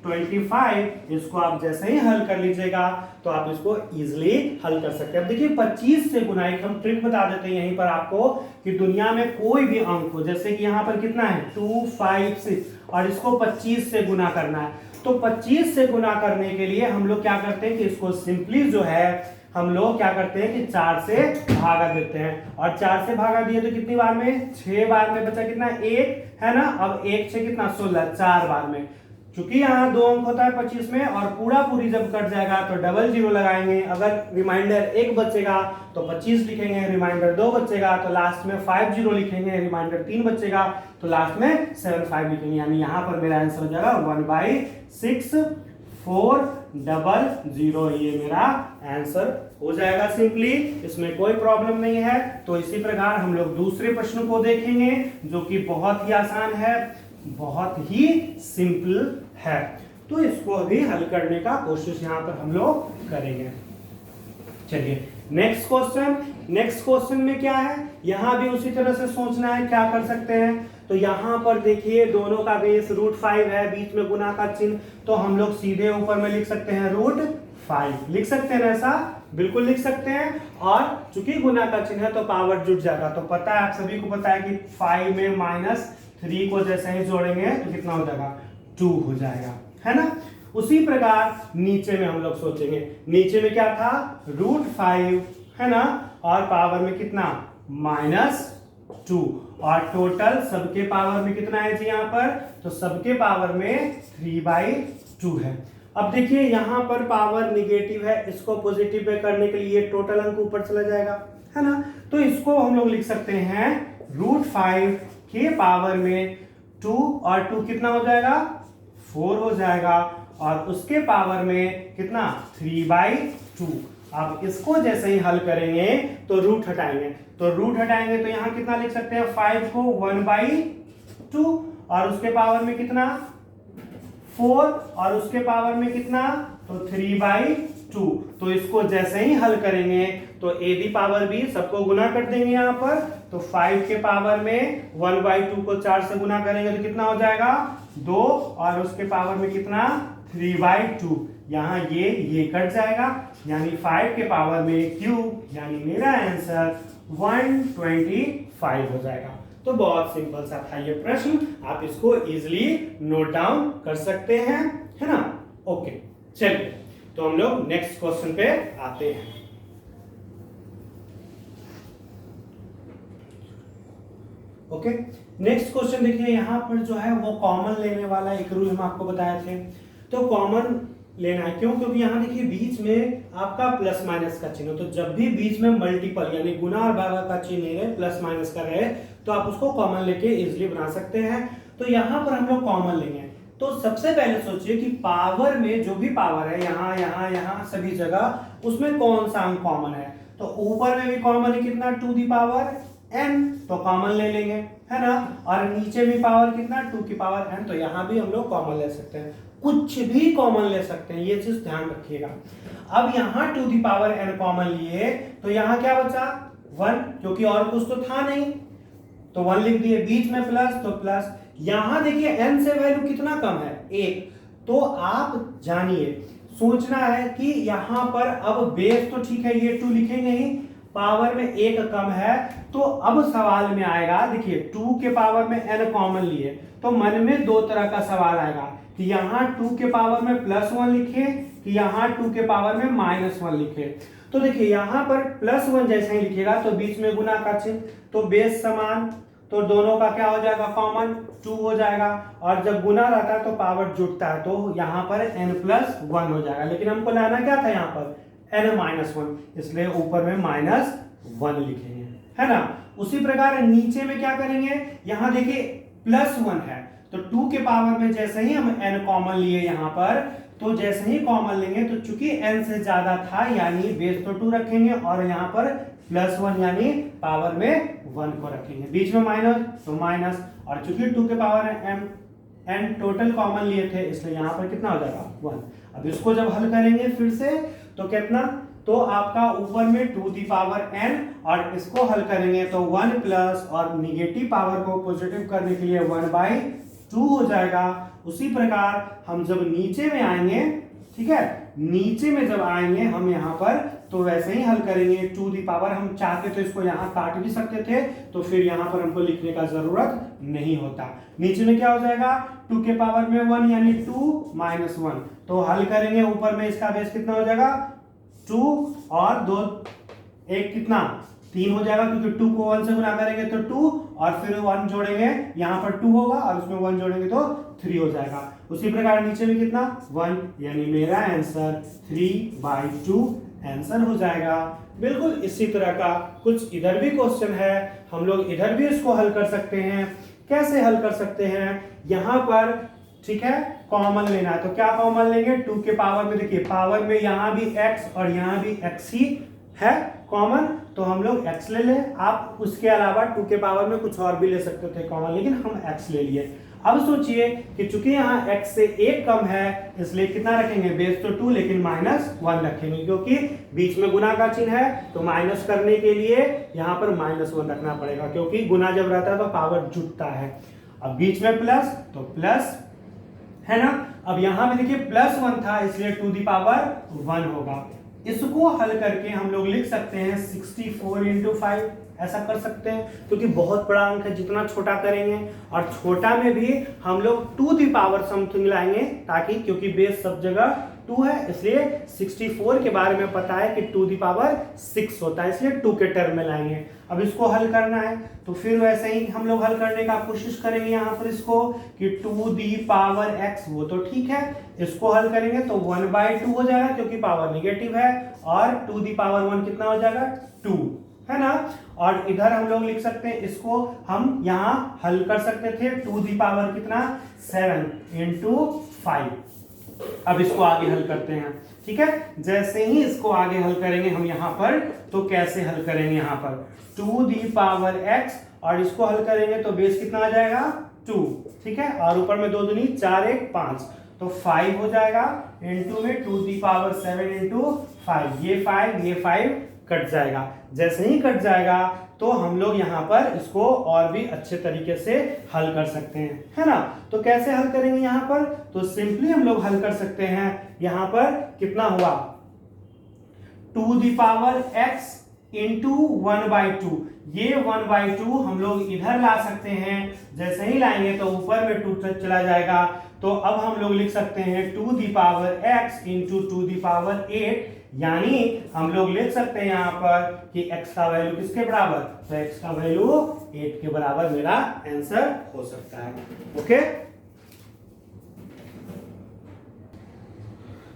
1/25। इसको आप जैसे ही हल कर लीजिएगा तो आप इसको इजीली हल कर सकते हैं। अब देखिए 25 से गुना, एक हम ट्रिक बता देते हैं यहीं पर आपको, कि दुनिया में कोई भी अंक हो, जैसे कि यहाँ पर कितना है 256, और इसको 25 से गुना करना है, तो 25 से गुना करने के लिए हम लोग क्या करते हैं कि इसको सिंपली जो है हम लोग क्या करते हैं कि 4 से भागा देते हैं, और 4 से भागा दिए तो कितनी बार में, 6 बार में, बचा कितना 1, है ना, अब 1 से कितना 16, 4 बार में, चूंकि यहाँ 2 अंक होता है 25 में और पूरा पूरी जब कट जाएगा तो डबल जीरो लगाएंगे। अगर रिमाइंडर 1 बचेगा तो 25 लिखेंगे, रिमाइंडर 2 बचेगा तो लास्ट में 5 जीरो लिखेंगे, रिमाइंडर 3 बचेगा तो लास्ट में 7 5 लिखेंगे। यानी यहाँ पर मेरा आंसर हो जाएगा 1/6400। ये मेरा आंसर हो जाएगा सिंपली, इसमें कोई प्रॉब्लम नहीं है। तो इसी प्रकार हम लोग दूसरे प्रश्न को देखेंगे जो कि बहुत ही आसान है, बहुत ही सिंपल है। तो इसको अभी हल करने का कोशिश यहाँ पर हम लोग करेंगे। चलिए नेक्स्ट क्वेश्चन में क्या है, यहां भी उसी तरह से सोचना है। क्या कर सकते हैं, तो यहां पर देखिए दोनों का बेस √5 है, बीच में गुना का चिन्ह, तो हम लोग सीधे ऊपर में लिख सकते हैं √5 लिख सकते हैं, ऐसा बिल्कुल लिख सकते हैं। और चूंकि गुना का चिन्ह है तो पावर जुड़ जाएगा। तो पता है, आप सभी को पता है कि 5 में -3 को जैसे ही जोड़ेंगे तो कितना हो जाएगा, 2 हो जाएगा, है ना। उसी प्रकार नीचे में हम लोग सोचेंगे, नीचे में क्या था √5 है ना, और पावर में कितना -2, और टोटल सबके पावर में कितना है जी यहाँ पर, तो सबके पावर में 3/2 है। अब देखिए यहाँ पर पावर निगेटिव है, इसको पॉजिटिव में करने के लिए टोटल अंक ऊपर चला जाएगा, है ना। तो इसको हम लोग लिख सकते हैं √5 के पावर में 2, और 2 कितना हो जाएगा 4 हो जाएगा, और उसके पावर में कितना 3/2। अब इसको जैसे ही हल करेंगे तो रूट हटाएंगे, तो यहाँ कितना लिख सकते हैं 5 को 1/2, और उसके पावर में कितना 4, और उसके पावर में कितना तो 3/2। तो इसको जैसे ही हल करेंगे तो ए पावर बी सबको गुना कर देंगे यहाँ पर, तो 5 के पावर में 1/2 को 4 से गुना करेंगे तो कितना हो जाएगा 2, और उसके पावर में कितना 3/2। यहाँ ये कट जाएगा, यानी 5 के पावर में क्यूब, यानी मेरा आंसर 125 हो जाएगा। तो बहुत सिंपल सा था ये प्रश्न, आप इसको इजीली नोट डाउन कर सकते हैं, है ना। ओके चलिए, तो हम लोग नेक्स्ट क्वेश्चन पे आते हैं। ओके नेक्स्ट क्वेश्चन देखिए, यहाँ पर जो है वो कॉमन लेने वाला एक रूल हम आपको बताए थे। तो कॉमन लेना है, क्यों, क्योंकि यहाँ देखिए बीच में आपका प्लस माइनस का चिन्ह, तो जब भी बीच में मल्टीपल यानी गुना और भागा का चिन्ह है प्लस माइनस का रहे तो आप उसको कॉमन लेके इजीली बना सकते हैं। तो यहाँ पर हम लोग कॉमन लेंगे, तो सबसे पहले सोचिए कि पावर में जो भी पावर है यहाँ यहाँ यहाँ सभी जगह, उसमें कौन सा अंक कॉमन है। तो ऊपर में भी कॉमन है कितना 2 की पावर n, तो कॉमन ले लेंगे, है ना। और नीचे भी पावर कितना 2 की पावर n, तो यहाँ भी हम लोग कॉमन ले सकते हैं, कुछ भी कॉमन ले सकते हैं, ये चीज ध्यान रखिएगा। अब यहाँ 2 की पावर n कॉमन लिए तो यहाँ क्या बचा 1, क्योंकि और कुछ तो था नहीं, तो 1 लिख दिए, बीच में प्लस तो प्लस। यहाँ देखिए n से वैल्यू कितना कम है 1, तो आप जानिए सोचना है कि यहाँ पर अब बेस तो ठीक है ये 2 लिखेंगे ही, पावर में 1 कम है, तो अब सवाल में आएगा देखिए 2 के पावर में n कॉमन लिए, तो मन में 2 तरह का सवाल आएगा कि यहाँ 2 के पावर में +1 लिखे कि यहाँ 2 के पावर में -1 लिखे। तो देखिए यहाँ पर +1 जैसे ही लिखेगा तो बीच में गुना का चिन्ह, तो बेस समान, तो दोनों का क्या हो जाएगा कॉमन 2 हो जाएगा, और जब गुना रहता है तो पावर जुड़ता है, तो यहाँ पर n+1 हो जाएगा। लेकिन हमको लाना क्या था यहाँ पर n-1, इसलिए ऊपर में -1 लिखेंगे, है ना। उसी प्रकार नीचे में क्या करेंगे, यहाँ देखिए +1 है, तो 2 के पावर में जैसे ही हम n कॉमन लिए यहाँ पर, तो जैसे ही कॉमन लेंगे तो चूंकि n से ज्यादा था यानी बेस तो 2 रखेंगे, और यहाँ पर +1 यानी पावर में 1 को रखेंगे, बीच में माइनस तो माइनस, और चूंकि 2 के पावर n टोटल कॉमन लिए थे इसलिए यहाँ पर कितना हो जाएगा 1। अब इसको जब हल करेंगे फिर से तो कितना, तो आपका ऊपर में 2 की पावर n, और इसको हल करेंगे तो 1 प्लस, और निगेटिव पावर को पॉजिटिव करने के लिए 1/2 हो जाएगा। उसी प्रकार हम जब नीचे में आएंगे, ठीक है, नीचे में जब आएंगे हम यहाँ पर तो वैसे ही हल करेंगे 2 की पावर, हम चाहते तो इसको यहाँ काट भी सकते थे, तो फिर यहाँ पर हमको लिखने का जरूरत नहीं होता। नीचे में क्या हो जाएगा 2 के पावर में 1 यानी 2 -1, तो हल करेंगे ऊपर में इसका बेस कितना हो जाएगा 2, और 2 1 कितना 3 हो जाएगा, क्योंकि 2 को 1 से गुना करेंगे तो 2, और फिर 1 जोड़ेंगे यहाँ पर 2 होगा, और उसमें 1 जोड़ेंगे तो 3 हो जाएगा। उसी प्रकार नीचे में कितना 1, यानी मेरा आंसर 3/2 आंसर हो जाएगा। बिल्कुल इसी तरह का कुछ इधर भी क्वेश्चन है, हम लोग इधर भी इसको हल कर सकते हैं। कैसे हल कर सकते हैं, यहाँ पर ठीक है कॉमन लेना है, तो क्या कॉमन लेंगे, 2 के पावर में देखिए पावर में यहाँ भी x और यहाँ भी x ही है कॉमन, तो हम लोग x ले लें। आप उसके अलावा 2 के पावर में कुछ और भी ले सकते थे कॉमन, लेकिन हम x ले लिए। अब सोचिए कि चूंकि यहाँ x से 1 कम है, इसलिए कितना रखेंगे, बेस तो 2 लेकिन -1 रखेंगे, क्योंकि बीच में गुना का चिन्ह है, तो माइनस करने के लिए यहाँ पर -1 रखना पड़ेगा, क्योंकि गुना जब रहता है तो पावर जुटता है। अब बीच में प्लस तो प्लस है ना। अब यहाँ पे देखिए +1 था, इसलिए 2 दी पावर 1 होगा। इसको हल करके हम लोग लिख सकते हैं 64 × 5, ऐसा कर सकते हैं, क्योंकि बहुत बड़ा अंक है, जितना छोटा करेंगे, और छोटा में भी हम लोग 2 दी पावर समथिंग लाएंगे, ताकि क्योंकि बेस सब जगह 2 है, इसलिए 64 के बारे में पता है कि 2 दी पावर 6 होता है, इसलिए 2 के टर्म में लाएंगे। अब इसको हल करना है, तो फिर वैसे ही हम लोग हल करने का कोशिश करेंगे यहाँ पर इसको कि 2 दी पावर x, वो तो ठीक है, इसको हल करेंगे तो 1/2 हो जाएगा, क्योंकि पावर नेगेटिव है, और 2 दी पावर 1 कितना हो जाएगा, 2 है ना। और इधर हम लोग लिख सकते हैं, इसको हम यहाँ हल कर सकते थे 2 दी पावर कितना 7 × 5। अब इसको आगे हल करते हैं, ठीक है। जैसे ही इसको आगे हल करेंगे हम यहाँ पर, तो कैसे हल करेंगे, यहाँ पर 2 दी पावर x, और इसको हल करेंगे तो बेस कितना आ जाएगा 2, ठीक है, और ऊपर में 2 दूनी 4 1 5, तो 5 हो जाएगा, इनटू में 2 दी पावर 7 × 5, ये 5 कट जाएगा। जैसे ही कट जाएगा तो हम लोग यहाँ पर इसको और भी अच्छे तरीके से हल कर सकते हैं, है ना। तो कैसे हल करेंगे यहाँ पर, तो सिंपली हम लोग हल कर सकते हैं। यहाँ पर कितना हुआ 2 दी पावर x × 1/2, ये 1/2 हम लोग इधर ला सकते हैं। जैसे ही लाएंगे तो ऊपर में 2 चला जाएगा, तो अब हम लोग लिख सकते हैं 2 the power x × 2 the power 8, यानी हम लोग लिख सकते हैं यहाँ पर कि x का वैल्यू किसके बराबर, तो x का वैल्यू 8 के बराबर मेरा आंसर हो सकता है। ओके,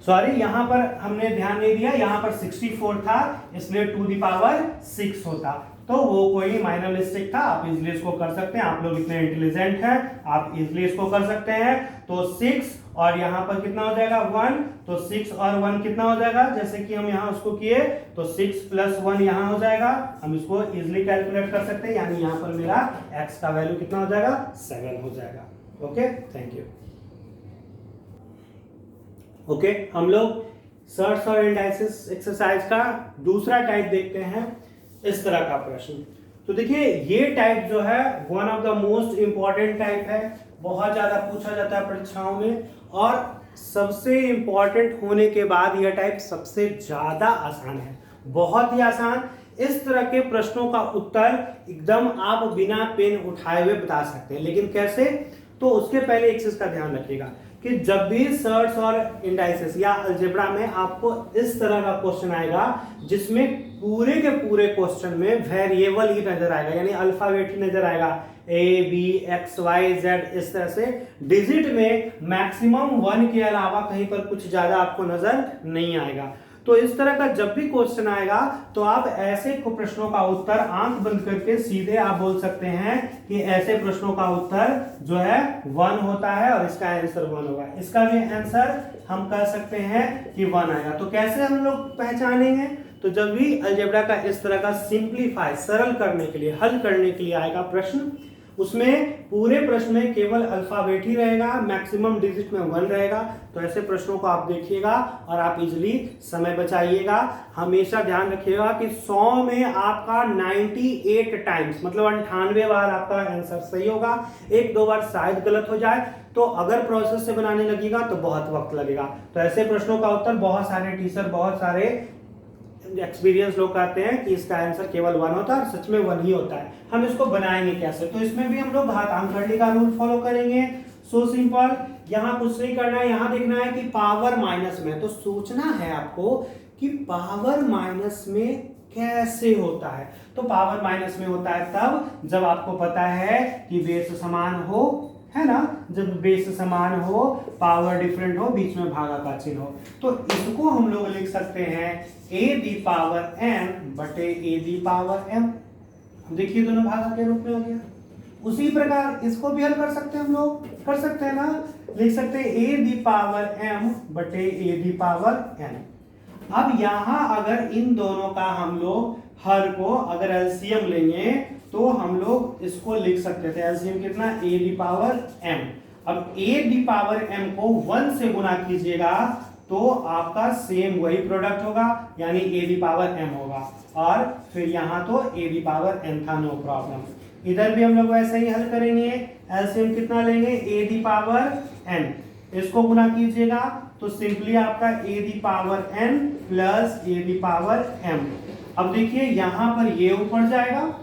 सॉरी यहाँ पर हमने ध्यान नहीं दिया, यहाँ पर 64 था, इसलिए 2 दी पावर 6 होता, तो वो कोई माइनर मिस्टेक था। आप इजिली इसको कर सकते हैं, आप लोग इतने इंटेलिजेंट हैं, आप इजिली इसको कर सकते हैं। तो 6 और यहाँ पर कितना हो जाएगा 1, तो 6 और 1 कितना हो जाएगा, जैसे कि हम यहाँ उसको किए तो 6 + 1 यहाँ हो जाएगा, हम इसको इजिली कैलकुलेट कर सकते हैं, यानी यहाँ पर मेरा x का वैल्यू कितना हो जाएगा 7 हो जाएगा। Okay, thank you. ओके, हम लोग सर्च और इंडाइसेस एक्सरसाइज का दूसरा टाइप देखते हैं, इस तरह का प्रश्न। तो देखिए ये टाइप जो है one of the most important type है, बहुत ज्यादा पूछा जाता है परीक्षाओं में, और सबसे इंपॉर्टेंट होने के बाद यह टाइप सबसे ज्यादा आसान है, बहुत ही आसान। इस तरह के प्रश्नों का उत्तर एकदम आप बिना पेन उठाए हुए बता सकते हैं, लेकिन कैसे, तो उसके पहले एक चीज का ध्यान रखिएगा कि जब भी सर्च और इंडाइसेस या अलजेब्रा में आपको इस तरह का क्वेश्चन आएगा जिसमें पूरे के पूरे क्वेश्चन में वेरिएबल ही नजर आएगा, यानी अल्फाबेट ही नजर आएगा, A, B, X, Y, Z, इस तरह से डिजिट में मैक्सिमम 1 के अलावा कहीं पर कुछ ज्यादा आपको नजर नहीं आएगा। तो इस तरह का जब भी क्वेश्चन आएगा तो आप ऐसे प्रश्नों का उत्तर आंख बंद करके सीधे आप बोल सकते हैं कि ऐसे प्रश्नों का उत्तर जो है 1 होता है और इसका आंसर 1 होगा। इसका भी आंसर हम कह सकते हैं कि 1 आएगा। तो कैसे हम लोग पहचानेंगे, तो जब भी अलजेब्रा का इस तरह का सिंप्लीफाई सरल करने के लिए, हल करने के लिए आएगा प्रश्न, उसमें पूरे प्रश्न में केवल अल्फाबेट ही रहेगा, मैक्सिमम डिजिट में 1 रहेगा, तो ऐसे प्रश्नों को आप देखिएगा और आप इजीली समय बचाइएगा। हमेशा ध्यान रखिएगा कि 100 में आपका 98 टाइम्स मतलब 98 बार आपका आंसर सही होगा, 1-2 बार शायद गलत हो जाए, तो अगर प्रोसेस से बनाने लगेगा तो बहुत वक्त लगेगा। तो ऐसे प्रश्नों का उत्तर बहुत सारे टीचर, बहुत सारे एक्सपीरियंस लोग कहते हैं कि इसका आंसर केवल 1 होता है, और सच में 1 ही होता है। हम इसको बनाएंगे कैसे, तो इसमें भी हम लोग घातांकरणीय का रूल फॉलो करेंगे। सो सिंपल, यहाँ कुछ नहीं करना है, यहाँ देखना है कि पावर माइनस में, तो सोचना है आपको कि पावर माइनस में कैसे होता है। तो पावर माइनस में होता है तब जब आपको पता है कि बेस समान हो, है ना, जब बेस समान हो, पावर डिफरेंट हो, बीच में भागा का चिन्ह हो, तो इसको हम लोग लिख सकते हैं a दी पावर m बटे a दी पावर m। देखिए दोनों भागा के रूप में हो गया। उसी प्रकार इसको भी हल कर सकते हैं, हम लोग कर सकते हैं ना, लिख सकते हैं a दी पावर m बटे a दी पावर n। अब यहां अगर इन दोनों का हम लोग हर को अगर एलसीएम लेंगे तो हम लोग इसको लिख सकते थे, एलसीएम कितना, a दी पावर m। अब a दी पावर m को 1 से गुना कीजिएगा तो आपका सेम वही प्रोडक्ट होगा, यानी a दी पावर m होगा, और फिर यहां तो a दी पावर n था, नो प्रॉब्लम। इधर भी हम लोग वैसे ही हल करेंगे, एलसीएम कितना लेंगे, a दी पावर n, इसको गुना कीजिएगा तो सिंपली आपका a the power n plus a the power m। अब देखिए यहां पर ये ऊपर जाएगा,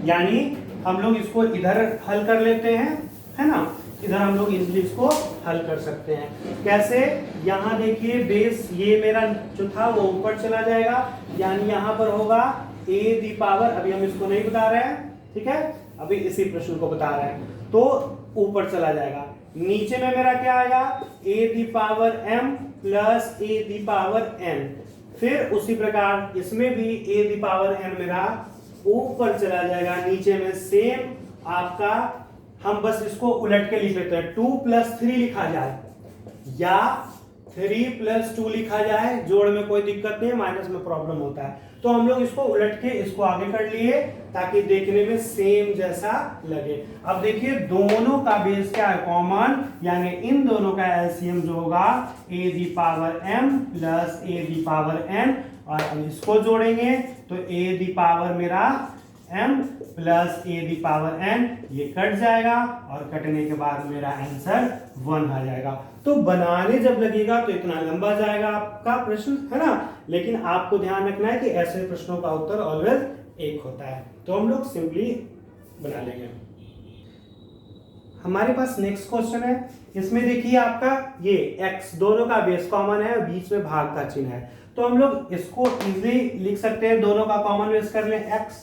यानी हम लोग इसको इधर हल कर लेते हैं, है ना, इधर हम लोग इजीली इसको हल कर सकते हैं। कैसे, यहाँ देखिए बेस ये मेरा जो था वो ऊपर चला जाएगा, यानी यहाँ पर होगा a दी पावर, अभी हम इसको नहीं बता रहे हैं, ठीक है, अभी इसी प्रश्न को बता रहे हैं, तो ऊपर चला जाएगा। नीचे में मेरा क्या आएगा, a the power m plus a the power n। फिर उसी प्रकार इसमें भी a दी पावर n मेरा ऊपर चला जाएगा, नीचे में सेम आपका, हम बस इसको उलट के लिख लेते हैं, 2 + 3 लिखा जाए या 3 + 2 लिखा जाए, जोड़ में कोई दिक्कत नहीं है, माइनस में प्रॉब्लम होता है, तो हम लोग इसको उलट के इसको आगे कर लिए ताकि देखने में सेम जैसा लगे। अब देखिए दोनों का बेस क्या है, कॉमन, यानी इन दोनों का एलसीएम जो होगा a the power m plus a the power n, और हम इसको जोड़ेंगे तो a दी पावर मेरा m plus a the power n, ये कट जाएगा और कटने के बाद मेरा आंसर 1 आ जाएगा। तो बनाने जब लगेगा तो इतना लंबा जाएगा आपका प्रश्न, है ना, लेकिन आपको ध्यान रखना है कि ऐसे प्रश्नों का उत्तर ऑलवेज एक होता है, तो हम लोग सिंपली बना लेंगे। हमारे पास नेक्स्ट क्वेश्चन है, इसमें देखिए आपका ये x दोनों का बेस कॉमन है, बीच में भाग का चिन्ह है, तो हम लोग इसको इजीली लिख सकते हैं, दोनों का कॉमन बेस कर लें x,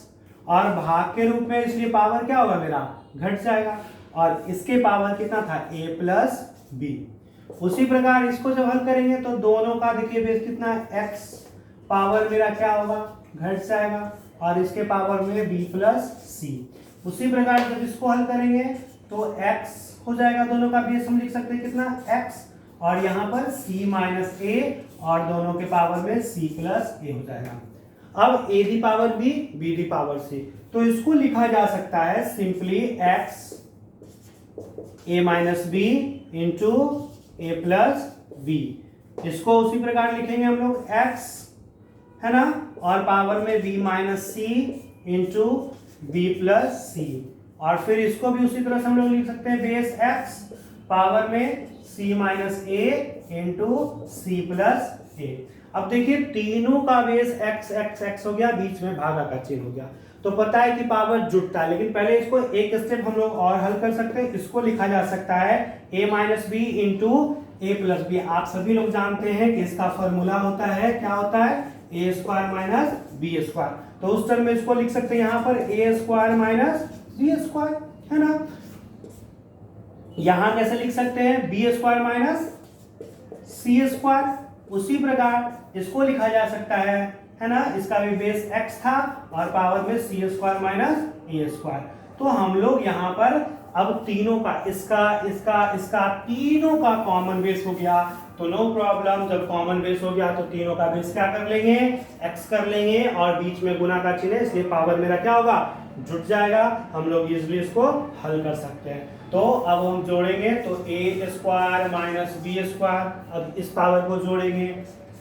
और भाग के रूप में, इसलिए पावर क्या होगा मेरा, घट जाएगा, और इसके पावर कितना था, a प्लस b। उसी प्रकार इसको जब हल करेंगे तो दोनों का देखिए बेस कितना है, x, पावर मेरा क्या होगा, घट जाएगा, और इसके पावर में b प्लस c। उसी प्रकार जब इसको हल करेंगे तो x हो जाएगा, दोनों का बेस हम लिख सकते हैं कितना, x, और यहाँ पर c माइनस a, और दोनों के पावर में c प्लस a हो जाएगा। अब a the power b, b the power c, तो इसको लिखा जा सकता है simply x a minus b into a plus b। इसको उसी प्रकार लिखेंगे हम लोग x, है ना, और पावर में b minus c into b plus c, और फिर इसको भी उसी तरह से हम लोग लिख सकते हैं बेस x, पावर में c minus a into c plus a। अब देखिए तीनों का बेस x x x हो गया, बीच में भागा का चिन्ह हो गया, तो पता है कि पावर जुटता है, लेकिन पहले इसको एक स्टेप हम लोग और हल कर सकते हैं। इसको लिखा जा सकता है a minus B into A plus B. आप सभी लोग जानते हैं कि इसका फॉर्मूला होता है, क्या होता है, a square minus B square, तो उस टर्म में इसको लिख सकते हैं यहाँ पर a square minus B square, है ना। यहां कैसे लिख सकते हैं, B square minus C square. उसी प्रकार इसको लिखा जा सकता है ना, इसका भी बेस x था और पावर में सी स्क्वायर माइनस ए स्क्वायर। तो हम लोग यहाँ पर अब तीनों का, इसका तीनों का कॉमन बेस हो गया, तो नो प्रॉब्लम, जब कॉमन बेस हो गया तो तीनों का बेस क्या कर लेंगे, x कर लेंगे, और बीच में गुना का चिन्ह है, इसलिए पावर मेरा क्या होगा, जुट जाएगा। हम लोग इजीली इसको हल कर सकते हैं। तो अब हम जोड़ेंगे तो a square minus B square, अब इस पावर को जोड़ेंगे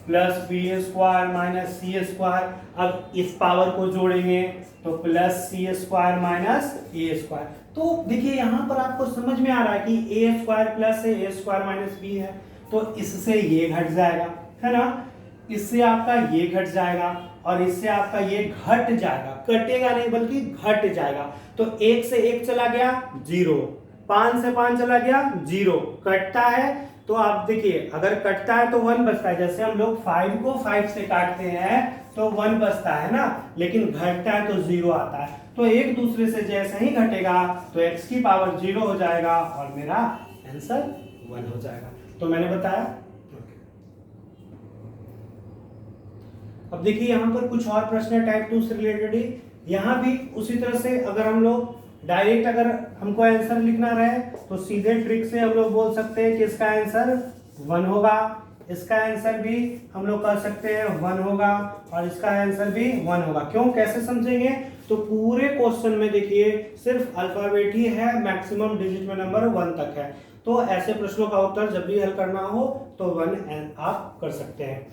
plus B square minus C square, अब इस पावर को जोड़ेंगे तो plus C square minus A square. तो देखिए यहाँ पर आपको समझ में आ रहा है कि ए स्क्वायर प्लस है, ए स्क्वायर माइनस बी है, तो इससे ये घट जाएगा, है ना, इससे आपका ये घट जाएगा और इससे आपका ये घट जाएगा, कटेगा नहीं बल्कि घट जाएगा। तो 1 से 1 चला गया 0, 5 से 5 चला गया 0, कटता है तो आप देखिए अगर कटता है तो 1 बचता है, जैसे हम लोग 5 को 5 से काटते हैं तो 1 बचता है ना, लेकिन घटता है तो 0 आता है। तो एक दूसरे से जैसे ही घटेगा तो x की पावर 0 हो जाएगा और मेरा आंसर 1 हो जाएगा। तो मैंने बताया। अब देखिए यहाँ पर कुछ और प्रश्न है टाइप 2 से रिलेटेड ही। यहाँ भी उसी तरह से अगर हम लोग डायरेक्ट अगर हमको आंसर लिखना रहे तो सीधे ट्रिक से हम लोग बोल सकते हैं कि इसका आंसर 1 होगा, इसका आंसर भी हम लोग कर सकते हैं 1 होगा और इसका आंसर भी 1 होगा। क्यों, कैसे समझेंगे, तो पूरे क्वेश्चन में देखिए सिर्फ अल्फाबेट ही है, मैक्सिमम डिजिट में नंबर 1 तक है। तो ऐसे प्रश्नों का उत्तर जब भी हल करना हो तो 1 आप कर सकते हैं।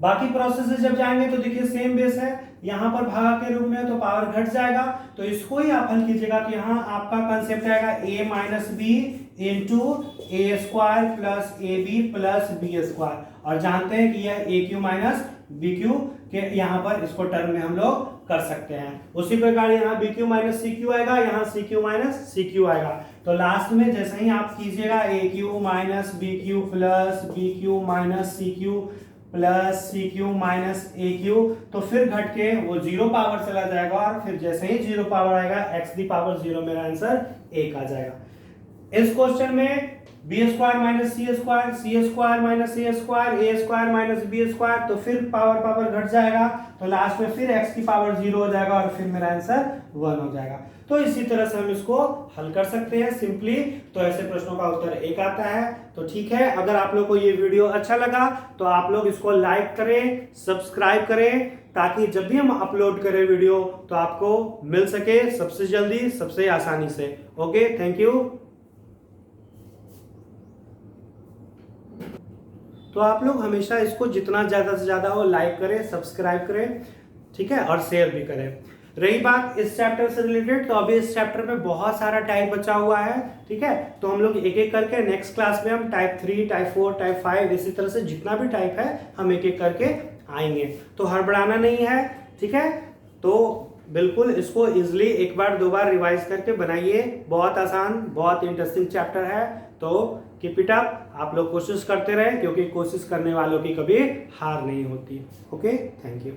बाकी प्रोसेस से जब जाएंगे तो देखिए सेम बेस है, यहाँ पर भागा के रूप में तो पावर घट जाएगा, तो इसको ही आप हल कीजिएगा तो यहाँ आपका कंसेप्ट आएगा a minus B into A square plus A B plus B square, और जानते हैं कि यह A Q minus B cube के यहाँ पर इसको टर्म में हम लोग कर सकते हैं। उसी प्रकार यहाँ B Q minus C Q आएगा, यहाँ C Q minus C Q आएगा। तो लास्ट में जैसे ही आप कीजिएगा A Q minus B Q plus B Q minus C Q plus C Q minus A Q, तो फिर घट के वो 0 पावर चला जाएगा और फिर जैसे ही 0 पावर आएगा x दी पावर 0 मेरा आंसर 1 आ जाएगा। इस क्वेश्चन में B square minus C square minus A square minus B square, तो फिर पावर घट जाएगा, तो लास्ट में फिर x की पावर 0 हो जाएगा और फिर मेरा आंसर 1 हो जाएगा। तो इसी तरह से हम इसको हल कर सकते हैं सिंपली। तो ऐसे प्रश्नों का उत्तर 1 आता है। तो ठीक है, अगर आप लोग को ये वीडियो अच्छा लगा तो आप लोग इसको लाइक करें, सब्सक्राइब करें, ताकि जब भी हम अपलोड करें वीडियो तो आपको मिल सके सबसे जल्दी, सबसे आसानी से। Okay, thank you. तो आप लोग हमेशा इसको जितना ज़्यादा से ज़्यादा हो लाइक करें, सब्सक्राइब करें, ठीक है, और शेयर भी करें। रही बात इस चैप्टर से रिलेटेड, तो अभी इस चैप्टर में बहुत सारा टाइप बचा हुआ है, ठीक है, तो हम लोग एक एक करके नेक्स्ट क्लास में हम टाइप 3, टाइप 4, टाइप 5 इसी तरह से जितना भी टाइप है हम एक एक करके आएंगे। तो हड़बड़ाना नहीं है, ठीक है। तो बिल्कुल इसको इजिली एक बार 2 बार रिवाइज करके बनाइए, बहुत आसान, बहुत इंटरेस्टिंग चैप्टर है। तो कीप इट अप, आप लोग कोशिश करते रहे, क्योंकि कोशिश करने वालों की कभी हार नहीं होती। Okay, thank you.